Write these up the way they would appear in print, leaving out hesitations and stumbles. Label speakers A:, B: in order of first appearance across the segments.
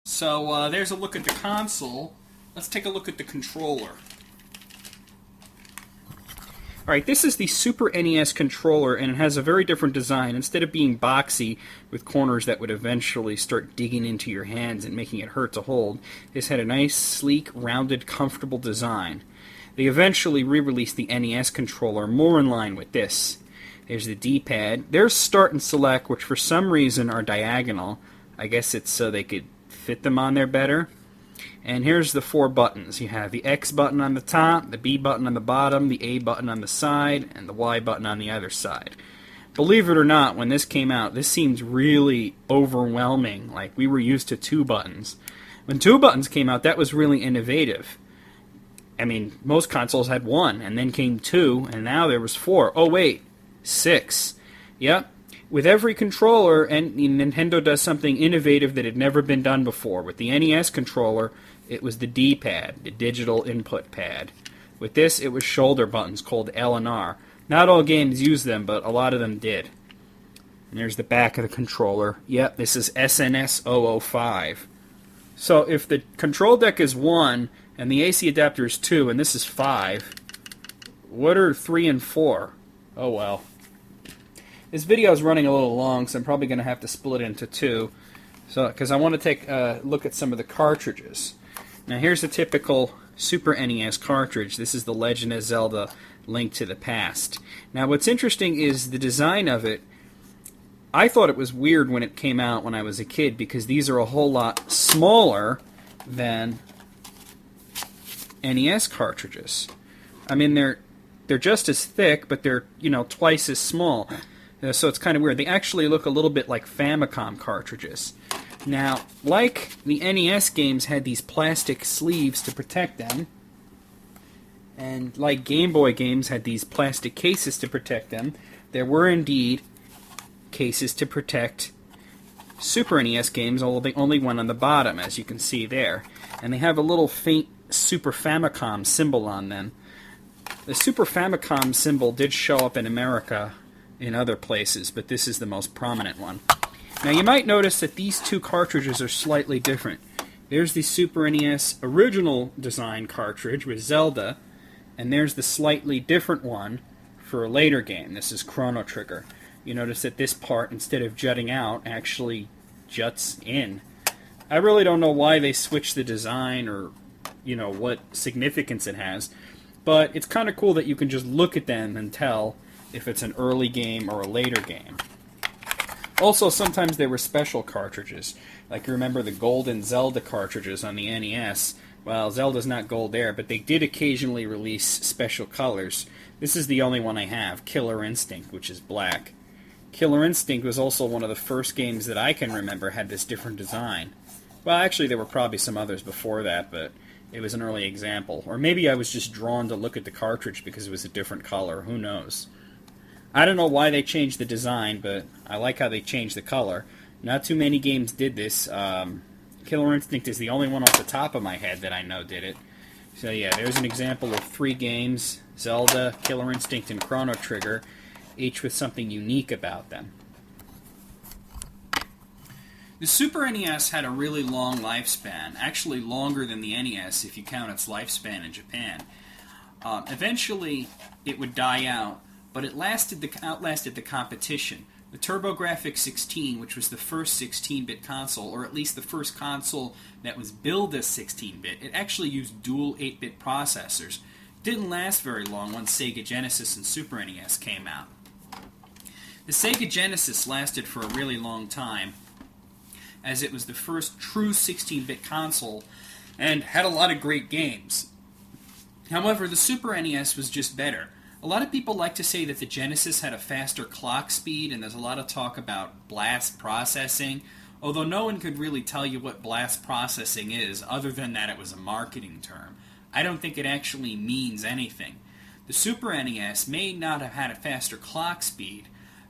A: So there's a look at the console. Let's take a look at the controller. Alright, this is the Super NES controller, and it has a very different design. Instead of being boxy with corners that would eventually start digging into your hands and making it hurt to hold, this had a nice, sleek, rounded, comfortable design. They eventually re-released the NES controller more in line with this. There's the D-pad. There's Start and Select, which for some reason are diagonal. I guess it's so they could fit them on there better. And here's the 4 buttons. You have the X button on the top, the B button on the bottom, the A button on the side, and the Y button on the other side. Believe it or not, when this came out, this seemed really overwhelming. Like, we were used to 2 buttons. When 2 buttons came out, that was really innovative. I mean, most consoles had 1, and then came 2, and now there was 4. Oh, wait, 6. Yep. With every controller, and Nintendo does something innovative that had never been done before. With the NES controller, it was the D-pad, the digital input pad. With this, it was shoulder buttons called L and R. Not all games use them, but a lot of them did. And there's the back of the controller. Yep, this is SNS 005. So if the control deck is 1, and the AC adapter is 2, and this is 5, what are 3 and 4? Oh well. This video is running a little long, so I'm probably going to have to split it into 2, because I want to take a look at some of the cartridges. Now here's a typical Super NES cartridge. This is the Legend of Zelda: Link to the Past. Now what's interesting is the design of it. I thought it was weird when it came out when I was a kid, because these are a whole lot smaller than NES cartridges. I mean, they're just as thick, but they're, twice as small. So it's kind of weird. They actually look a little bit like Famicom cartridges. Now, like the NES games had these plastic sleeves to protect them, and like Game Boy games had these plastic cases to protect them, there were indeed cases to protect Super NES games, although they only went on the bottom, as you can see there. And they have a little faint Super Famicom symbol on them. The Super Famicom symbol did show up in America in other places, but this is the most prominent one. Now you might notice that these 2 cartridges are slightly different. There's the Super NES original design cartridge with Zelda, and there's the slightly different one for a later game. This is Chrono Trigger. You notice that this part, instead of jutting out, actually juts in. I really don't know why they switched the design or, what significance it has, but it's kind of cool that you can just look at them and tell if it's an early game or a later game. Also, sometimes there were special cartridges. Like, you remember the golden Zelda cartridges on the NES. Well, Zelda's not gold there, but they did occasionally release special colors. This is the only one I have, Killer Instinct, which is black. Killer Instinct was also one of the first games that I can remember had this different design. Well, actually, there were probably some others before that, but it was an early example. Or maybe I was just drawn to look at the cartridge because it was a different color. Who knows? I don't know why they changed the design, but I like how they changed the color. Not too many games did this. Killer Instinct is the only one off the top of my head that I know did it. So yeah, there's an example of 3 games: Zelda, Killer Instinct, and Chrono Trigger, each with something unique about them. The Super NES had a really long lifespan, actually longer than the NES if you count its lifespan in Japan. Eventually, it would die out, but it outlasted the competition. The TurboGrafx-16, which was the first 16-bit console, or at least the first console that was billed as 16-bit, it actually used dual 8-bit processors. It didn't last very long once Sega Genesis and Super NES came out. The Sega Genesis lasted for a really long time, as it was the first true 16-bit console and had a lot of great games. However, the Super NES was just better. A lot of people like to say that the Genesis had a faster clock speed, and there's a lot of talk about blast processing, although no one could really tell you what blast processing is, other than that it was a marketing term. I don't think it actually means anything. The Super NES may not have had a faster clock speed,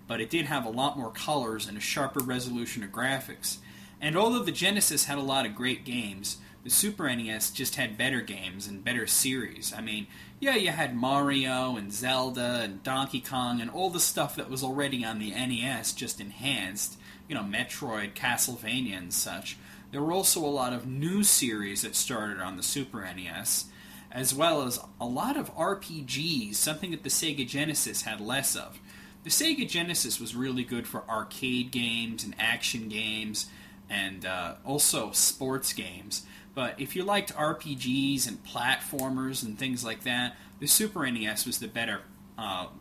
A: but it did have a lot more colors and a sharper resolution of graphics. And although the Genesis had a lot of great games, the Super NES just had better games and better series. I mean, yeah, you had Mario and Zelda and Donkey Kong and all the stuff that was already on the NES, just enhanced. Metroid, Castlevania, and such. There were also a lot of new series that started on the Super NES, as well as a lot of RPGs, something that the Sega Genesis had less of. The Sega Genesis was really good for arcade games and action games, and also sports games. But if you liked RPGs and platformers and things like that, the Super NES was the better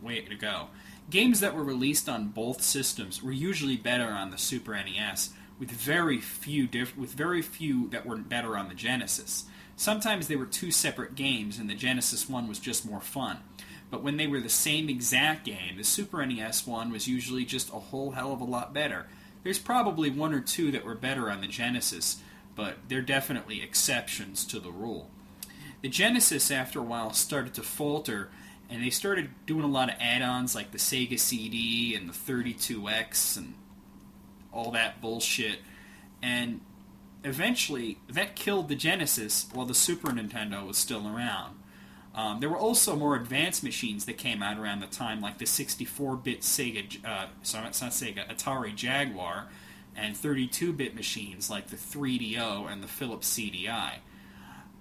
A: way to go. Games that were released on both systems were usually better on the Super NES, with very few that were better on the Genesis. Sometimes they were two separate games, and the Genesis one was just more fun. But when they were the same exact game, the Super NES one was usually just a whole hell of a lot better. There's probably one or two that were better on the Genesis, but they're definitely exceptions to the rule. The Genesis, after a while, started to falter, and they started doing a lot of add-ons like the Sega CD and the 32X and all that bullshit. And eventually, that killed the Genesis while the Super Nintendo was still around. There were also more advanced machines that came out around the time, like the 64-bit Atari Jaguar, and 32-bit machines like the 3DO and the Philips CDI.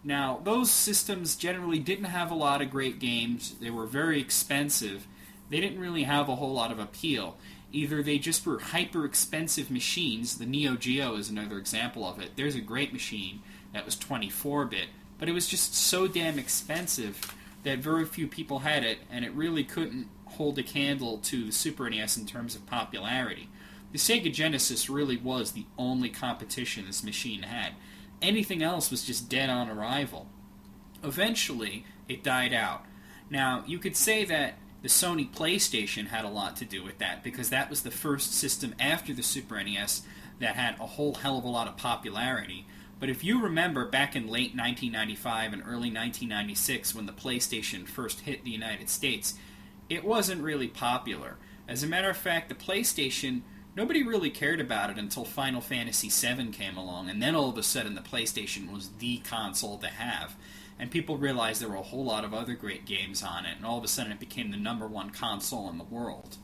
A: Now, those systems generally didn't have a lot of great games. They were very expensive. They didn't really have a whole lot of appeal. Either they just were hyper-expensive machines. The Neo Geo is another example of it. There's a great machine that was 24-bit, but it was just so damn expensive that very few people had it, and it really couldn't hold a candle to the Super NES in terms of popularity. The Sega Genesis really was the only competition this machine had. Anything else was just dead on arrival. Eventually, it died out. Now, you could say that the Sony PlayStation had a lot to do with that, because that was the first system after the Super NES that had a whole hell of a lot of popularity. But if you remember back in late 1995 and early 1996 when the PlayStation first hit the United States, it wasn't really popular. As a matter of fact, the PlayStation, nobody really cared about it until Final Fantasy VII came along, and then all of a sudden the PlayStation was the console to have. And people realized there were a whole lot of other great games on it, and all of a sudden it became the number one console in the world.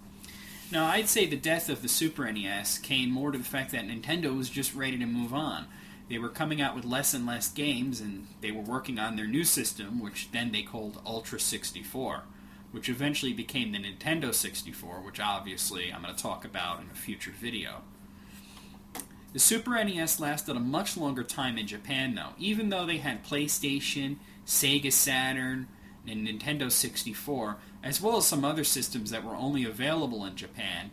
A: Now, I'd say the death of the Super NES came more to the fact that Nintendo was just ready to move on. They were coming out with less and less games, and they were working on their new system, which then they called Ultra 64, which eventually became the Nintendo 64, which obviously I'm going to talk about in a future video. The Super NES lasted a much longer time in Japan, though. Even though they had PlayStation, Sega Saturn, and Nintendo 64, as well as some other systems that were only available in Japan,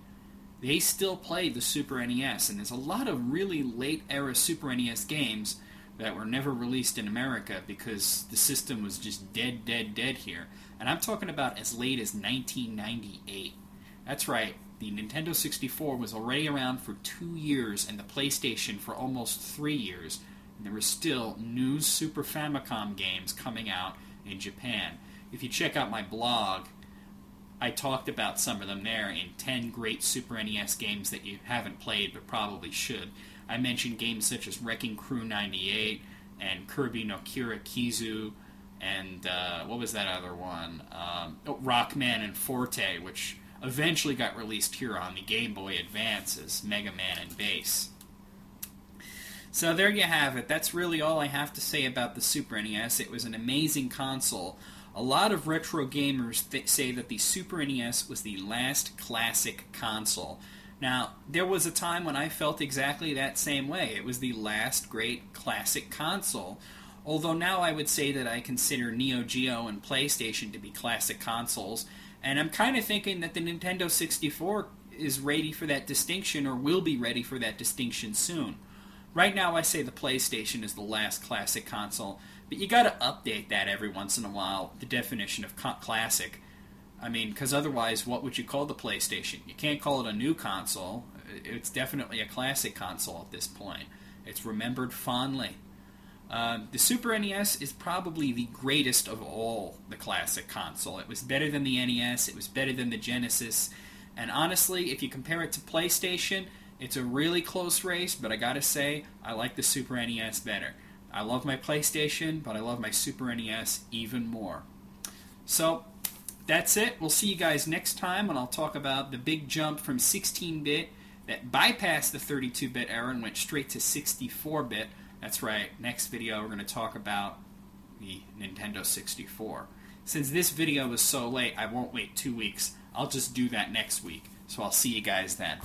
A: they still played the Super NES, and there's a lot of really late-era Super NES games that were never released in America because the system was just dead here. And I'm talking about as late as 1998. That's right, the Nintendo 64 was already around for 2 years, and the PlayStation for almost 3 years, and there were still new Super Famicom games coming out in Japan. If you check out my blog, I talked about some of them there in 10 great Super NES games that you haven't played but probably should. I mentioned games such as Wrecking Crew 98 and Kirby no Kirikizu and what was that other one? Rockman and Forte, which eventually got released here on the Game Boy Advance as Mega Man and Bass. So there you have it. That's really all I have to say about the Super NES. It was an amazing console. A lot of retro gamers say that the Super NES was the last classic console. Now, there was a time when I felt exactly that same way. It was the last great classic console. Although now I would say that I consider Neo Geo and PlayStation to be classic consoles, and I'm kind of thinking that the Nintendo 64 is ready for that distinction, or will be ready for that distinction soon. Right now I say the PlayStation is the last classic console, but you gotta update that every once in a while, the definition of classic. I mean, because otherwise, what would you call the PlayStation? You can't call it a new console. It's definitely a classic console at this point. It's remembered fondly. The Super NES is probably the greatest of all the classic console. It was better than the NES, it was better than the Genesis, and honestly, if you compare it to PlayStation, it's a really close race, but I gotta say, I like the Super NES better. I love my PlayStation, but I love my Super NES even more. So, that's it. We'll see you guys next time when I'll talk about the big jump from 16-bit that bypassed the 32-bit era and went straight to 64-bit. That's right, next video we're going to talk about the Nintendo 64. Since this video was so late, I won't wait 2 weeks. I'll just do that next week. So I'll see you guys then.